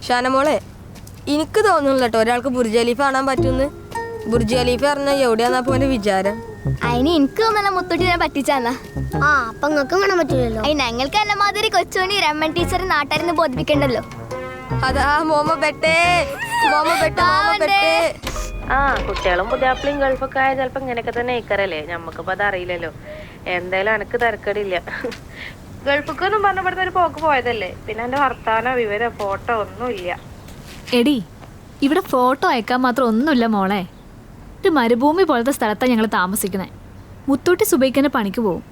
ഷാനമോളെ, എനിക്ക് തോന്നുന്നില്ല കേട്ടോ ഒരാൾക്ക് ബുർജ് ഖലീഫ കാണാൻ പറ്റുമെന്ന്. ബുർജ് ഖലീഫ പറഞ്ഞാൽ എവിടെയാന്നാ പോലെ വിചാരം. അതിന് എനിക്ക് തോന്നല മുത്തൂട്ടിനെ പറ്റിച്ചാന്നാ. അപ്പൊ നിങ്ങൾക്കും കാണാൻ പറ്റൂലല്ലോ. ഞങ്ങൾക്ക് എന്നെ മാതിരി കൊച്ചുമണി രമൺ ടീച്ചർ നാട്ടാരെന്ന് ബോധിപ്പിക്കണ്ടല്ലോ. അതാ മോമ പെട്ടേ. കുട്ടികളും പുതിയാപ്പിളും ഗൾഫൊക്കെ ആയ ചിലപ്പോ ഇങ്ങനെയൊക്കെ തന്നെ ഇക്കറല്ലേ. ഞമ്മക്കിപ്പോ അത് അറിയില്ലല്ലോ. എന്തായാലും എനക്ക് തിരക്കടില്ല. ഗൾഫൊക്കൊന്നും പറഞ്ഞപ്പെടുന്ന ഒരു പോക്ക് പോയതല്ലേ. പിന്നെ എന്റെ വർത്താനോ വിവരോ ഫോട്ടോ ഒന്നുമില്ല. എടി, ഇവിടെ ഫോട്ടോ അയക്കാൻ മാത്രം ഒന്നുമില്ല മോളെ. ഒരു മരുഭൂമി പോലത്തെ സ്ഥലത്താണ് ഞങ്ങൾ താമസിക്കുന്നത്. മുത്തൂട്ടി സുബൈക്കന്നെ പണിക്ക് പോവും.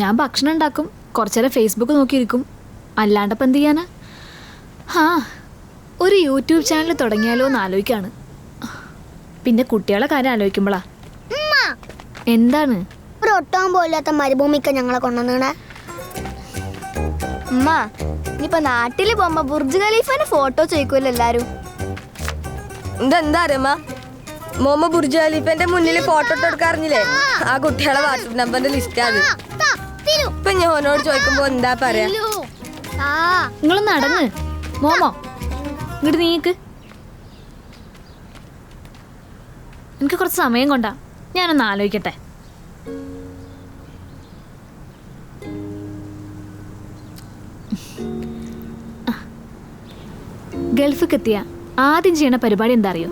ഞാൻ ഭക്ഷണം ഉണ്ടാക്കും, കുറച്ചേരം ഫേസ്ബുക്ക് നോക്കിയിരിക്കും. അല്ലാണ്ടപ്പം എന്ത് ചെയ്യാനാ? ഒരു യൂട്യൂബ് ചാനൽ തുടങ്ങിയാലോ എന്ന് ആലോചിക്കാണ്. പിന്നെ കുട്ടികളെ കാര്യം ആലോചിക്കുമ്പോളാ. എന്താണ്? ഒരു ഒട്ടാൻ പോലാത്ത മരുഭൂമിക്ക് ഞങ്ങളെ കൊണ്ടുവന്നേ. ഉമ്മ, ഇനിയിപ്പൊ നാട്ടില് പോകുമ്പോ ബുർജ് ഖലീഫന്റെ ഫോട്ടോ ചോദിക്കൂല്ലോ എല്ലാരും. എന്താ അറിയമ്മ, മോമ ബുർജ് ഖലീഫന്റെ മുന്നിൽ ഫോട്ടോ എടുക്കാറിഞ്ഞില്ലേ? ആ കുട്ടികളെ വാട്സപ്പ് നമ്പറിന്റെ ലിസ്റ്റ് അത്. ഇപ്പൊ ഞാൻ ഓനോട് ചോദിക്കുമ്പോ എന്താ പറയാ? നിങ്ങളൊന്ന് അടങ്ങ് മോമോ. ഇങ്ങോട്ട് നീക്ക്. എനിക്ക് കുറച്ച് സമയം കൊണ്ടാ, ഞാനൊന്ന് ആലോചിക്കട്ടെ. ഗൾഫിക്ക് എത്തിയ ആദ്യം ചെയ്യണ പരിപാടി എന്താ അറിയോ?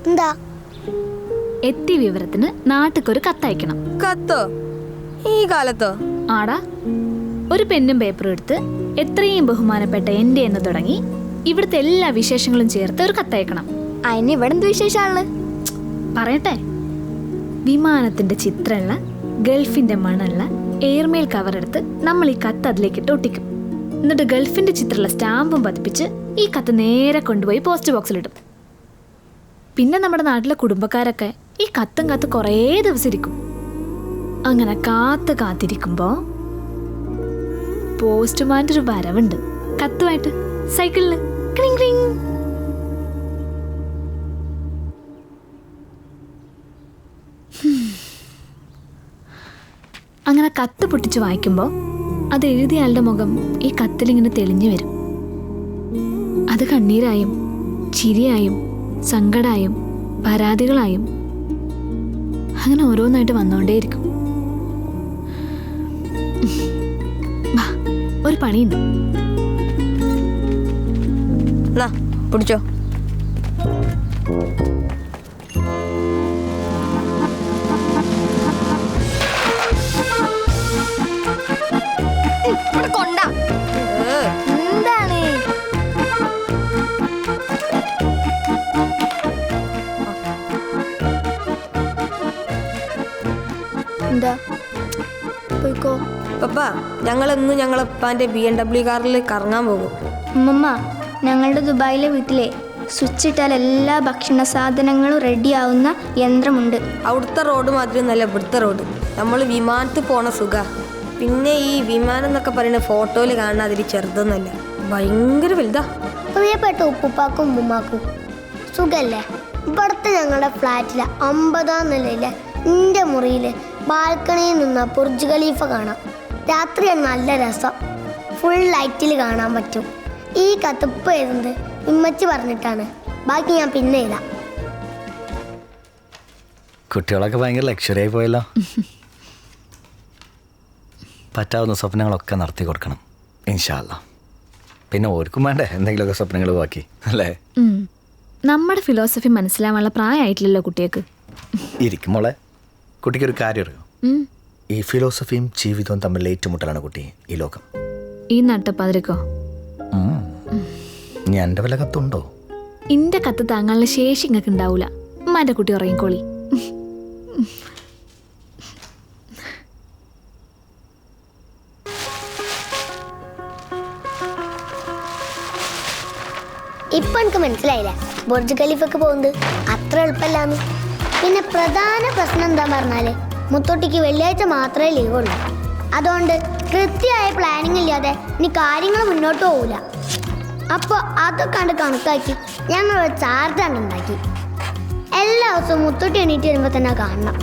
എന്താ? എത്തിയ വിവരത്തിന് നാട്ടിക്കൊരു കത്തയക്കണം. കത്തോ? ഈ കാലത്തോ? ആടാ, ഒരു പെന്നും പേപ്പറും എടുത്ത് എത്രയും ബഹുമാനപ്പെട്ട എൻ്റെ എന്ന് തുടങ്ങി ഇവിടുത്തെ എല്ലാ വിശേഷങ്ങളും ചേർത്ത് ഒരു കത്തയക്കണം. അതിന് ഇവിടെ എന്ത് വിശേഷാണ് പറയട്ടെ. വിമാനത്തിന്റെ ചിത്രമുള്ള ഗൾഫിന്റെ മണമുള്ള എയർമെയിൽ കവർ എടുത്ത് നമ്മൾ ഈ കത്ത് അതിലേക്കിട്ട് ഒട്ടിക്കും. എന്നിട്ട് ഗൾഫിന്റെ ചിത്രമുള്ള സ്റ്റാമ്പും പതിപ്പിച്ച് ഈ കത്ത് നേരെ കൊണ്ടുപോയി പോസ്റ്റ് ബോക്സിലിടും. പിന്നെ നമ്മുടെ നാട്ടിലെ കുടുംബക്കാരൊക്കെ ഈ കത്തും കാത്ത് കുറേ ദിവസം ഇരിക്കും. അങ്ങനെ കാത്തിരിക്കുമ്പോ പോസ്റ്റ്മാൻ്റെ ഒരു വരവുണ്ട്. കത്തുമായിട്ട് സൈക്കിളില് ക്ലിങ് ക്ലിങ്. അങ്ങനെ കത്ത് പൊട്ടിച്ച് വായിക്കുമ്പോൾ അത് എഴുതിയ ആളുടെ മുഖം ഈ കത്തിലിങ്ങനെ തെളിഞ്ഞു വരും. അത് കണ്ണീരായും ചിരിയായും സങ്കടായും പരാതികളായും അങ്ങനെ ഓരോന്നായിട്ട് വന്നുകൊണ്ടേയിരിക്കും. ഒരു പണിയുണ്ട്. പിടിച്ചോ. കൊണ്ട എന്താണ്? എന്താ? പോയിക്കോ. പപ്പ, ഞങ്ങളെന്ന് ഞങ്ങളപ്പാന്റെ BMW കാറിൽ കറങ്ങാൻ പോകും. ഉമ്മ, ഞങ്ങളുടെ ദുബായിലെ വീട്ടിലെ സ്വിച്ച് ഇട്ടാൽ എല്ലാ ഭക്ഷണ സാധനങ്ങളും റെഡിയാവുന്ന യന്ത്രമുണ്ട്. അവിടുത്തെ റോഡ് മാതിരി ഒന്നല്ല ഇവിടുത്തെ റോഡ്. നമ്മൾ വിമാനത്തിൽ പോണ സുഖ. പിന്നെ ഈ വിമാനം എന്നൊക്കെ പറയുന്ന ഫോട്ടോയിൽ കാണുന്ന അതിൽ ചെറുതൊന്നല്ല, ഭയങ്കര വലുതാ. പ്രിയപ്പെട്ട ഉപ്പുപ്പാക്കും ഉമ്മുമ്മാക്കും സുഖല്ലേ? ഇവിടുത്തെ ഞങ്ങളുടെ ഫ്ലാറ്റിലെ 50-ാം നിലയിലെ എൻ്റെ മുറിയിൽ ബാൽക്കണിയിൽ നിന്ന് ബുർജ് ഖലീഫ കാണാം. രാത്രിയാണ് നല്ല രസം. ഫുൾ ലൈറ്റിൽ കാണാൻ പറ്റും. ഈ കത്തിപ്പ് എഴുതുന്നത് ഇമ്മച്ചി പറഞ്ഞിട്ടാണ്. ബാക്കി ഞാൻ പിന്നെ എഴുതാം. കുട്ടികളൊക്കെ ഭയങ്കര ലക്ഷറി ആയി പോയല്ലോ. പറ്റാവുന്ന സ്വപ്നങ്ങളൊക്കെ നടത്തി കൊടുക്കണം ഇൻഷാ അല്ലാ. പിന്നെ ഓർക്കും വേണ്ടേ എന്തെങ്കിലുമൊക്കെ സ്വപ്നങ്ങൾ ബാക്കി അല്ലേ? നമ്മുടെ ഫിലോസഫി മനസ്സിലാവാനുള്ള പ്രായമായിട്ടില്ലല്ലോ കുട്ടികൾക്ക്. ഇരിക്കും മോളെ. കുട്ടിക്കൊരു കാര്യം അറിയോ? ഈ ഫിലോസഫിയും ജീവിതവും തമ്മിൽ ഏറ്റുമുട്ടലാണ് കുട്ടി ഈ ലോകം. ഈ നട്ടപ്പാതിരിക്കോ? ഞാൻ എൻ്റെ വല്ല കത്തുണ്ടോ? ഇന്റെ കത്ത് താങ്ങാനുള്ള ശേഷി ഇങ്ങക്ക് ഉണ്ടാവൂല. ഉമ്മാന്റെ കുട്ടി ഉറങ്ങിക്കോളി. ഇപ്പൊ എനിക്ക് മനസ്സിലായില്ല ബുർജ് ഖലീഫക്ക് പോകുന്നത് അത്ര എളുപ്പമല്ലാന്ന്. പിന്നെ പ്രധാന പ്രശ്നം എന്താ പറഞ്ഞാല് മുത്തോട്ടിക്ക് വെള്ളിയാഴ്ച മാത്രമേ ലീവുള്ളൂ. അതുകൊണ്ട് കൃത്യമായ പ്ലാനിങ് ഇല്ലാതെ ഇനി കാര്യങ്ങൾ മുന്നോട്ട് പോകില്ല. അപ്പോൾ അതൊക്കെ കണ്ട് കണക്കാക്കി ഞങ്ങൾ ഒരു ചാർട്ട് ഉണ്ടാക്കി. എല്ലാ ദിവസവും മുത്തോട്ടി എണീറ്റ് വരുമ്പോൾ തന്നെ കാണണം.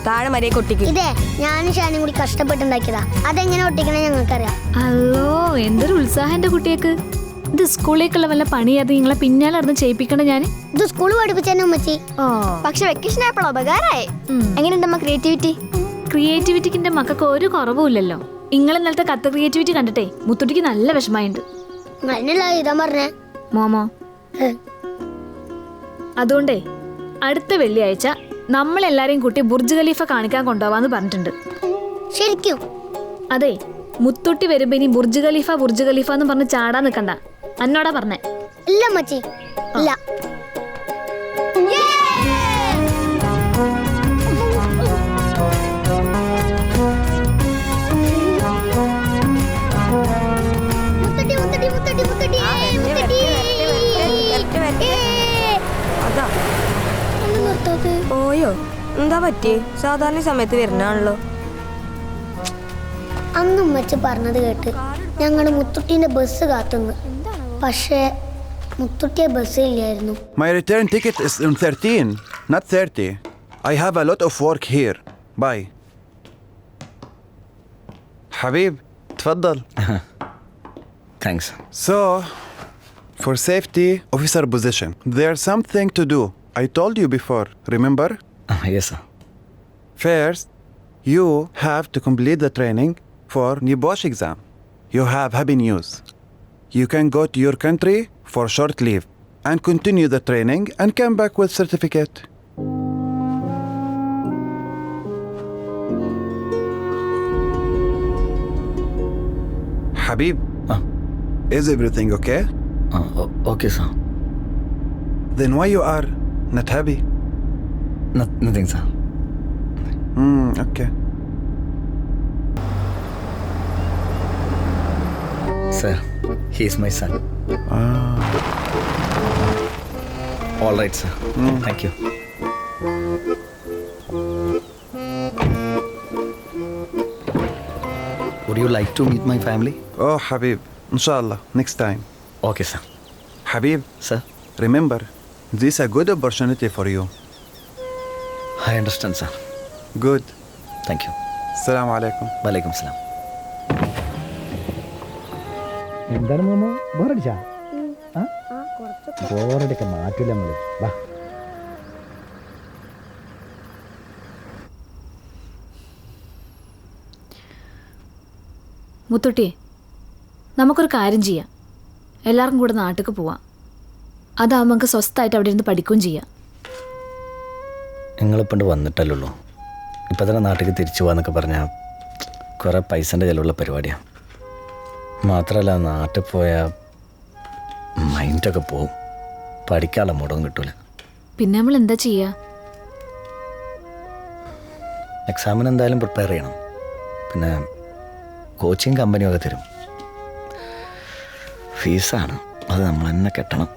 താഴെ മരിയെ കൊട്ടിക്ക്. ഇതേ ഞാനും ഷാനും കൂടി കഷ്ടപ്പെട്ടുണ്ടാക്കിയതാ. അതെങ്ങനെ ഒട്ടിക്കണേ ഞങ്ങൾക്കറിയാം. അല്ലോ എന്തൊരു ഉത്സാഹം എൻ്റെ കുട്ടിയേക്ക്. ഇത് സ്കൂളിലേക്കുള്ള വല്ല പണിയാതെ നിങ്ങളെ പിന്നാലെ നടന്ന് ചെയ്യിപ്പിക്കണ്ട ഞാൻ. ഇത് സ്കൂൾ പഠിപ്പിച്ചെന്നെ ഉമ്മച്ചി. ഓ പക്ഷെ വെക്കേഷൻ ആയപ്പോൾ ഉപകാരമായി. എങ്ങനെയുണ്ടമ്മ ക്രിയേറ്റിവിറ്റി? ക്രിയേറ്റിവിറ്റിക്കിന്റെ മക്കൾക്ക് ഒരു കുറവുമില്ലല്ലോ. നിങ്ങൾ ഇന്നലത്തെ കത്ത് ക്രിയേറ്റിവിറ്റി കണ്ടിട്ടേ മുത്തുട്ടിക്ക് നല്ല വിഷമമുണ്ട്. അതിനല്ല ഇതാ പറഞ്ഞേ മോമോ. അതുകൊണ്ടേ അടുത്ത വെള്ളിയാഴ്ച നമ്മളെല്ലാരെയും കൂട്ടി ബുർജ് ഖലീഫ കാണിക്കാൻ കൊണ്ടുപോവാന്ന് പറഞ്ഞിട്ടുണ്ട്. ശരിക്കും? അതെ, മുത്തുട്ടി വരുമ്പോ ഇനി ബുർജ് ഖലീഫ എന്ന് പറഞ്ഞ് ചാടാൻ നിൽക്കണ്ട. എന്നോടാ പറഞ്ഞേ. ഇല്ല മച്ചി, ഇല്ല. അതാ ഓയോ എന്താ പറ്റി? സാധാരണ സമയത്ത് വരുന്നാണല്ലോ. അന്ന് ഉമ്മച്ചി പറഞ്ഞത് കേട്ട് ഞങ്ങൾ മുത്തുട്ടീന്റെ ബസ് കാത്തുന്നു. പക്ഷേ മുത്തുട്ടിയെ ബസ് ഇല്ലായിരുന്നു. My return ticket is on 13, not 30. I have a lot of work here. Bye. Habib, تفضل. Thanks. So, for safety, officer position, there's something to do. I told you before, remember? Yes sir. First, you have to complete the training for Nibosh exam. You have happy news. You can go to your country for short leave and continue the training and come back with certificate. Habib, is everything okay? Okay sir. Then why you are not happy? Nothing sir. Okay. Sir, he is my son. All right, sir. Thank you. Would you like to meet my family? Oh, Habib, inshallah, next time. Okay, sir. Habib, Sir, remember, this is a good opportunity for you. I understand, sir. Good. Thank you. Assalamu alaikum. Walaikum salam. എന്താണ് മോമോ ബോറടിച്ചാ? ബോറടിയൊക്കെ മാറ്റില്ല നമ്മള്. വാ. മുത്തുട്ടിയെ നമുക്കൊരു കാര്യം ചെയ്യാം. എല്ലാവർക്കും കൂടെ നാട്ടിലേക്ക് പോവാം. അതാവുമ്പോൾ നമുക്ക് സ്വസ്ഥമായിട്ട് അവിടെ ഇരുന്ന് പഠിക്കുകയും ചെയ്യാം. നിങ്ങളിപ്പണ്ട് വന്നിട്ടല്ലോ. ഇപ്പം തന്നെ നാട്ടിലേക്ക് തിരിച്ചു പോകാന്നൊക്കെ പറഞ്ഞാൽ കുറേ പൈസൻ്റെ ചിലവുള്ള പരിപാടിയാണ്. മാത്രമല്ല നാട്ടിൽ പോയാൽ മൈൻഡൊക്കെ പോവും. പഠിക്കാനുള്ള മൂടൊന്നും കിട്ടൂല. പിന്നെ നമ്മൾ എന്താ ചെയ്യുക? എക്സാമിന് എന്തായാലും പ്രിപ്പയർ ചെയ്യണം. പിന്നെ കോച്ചിങ് കമ്പനിയൊക്കെ തരും. ഫീസാണ്, അത് നമ്മൾ തന്നെ കെട്ടണം.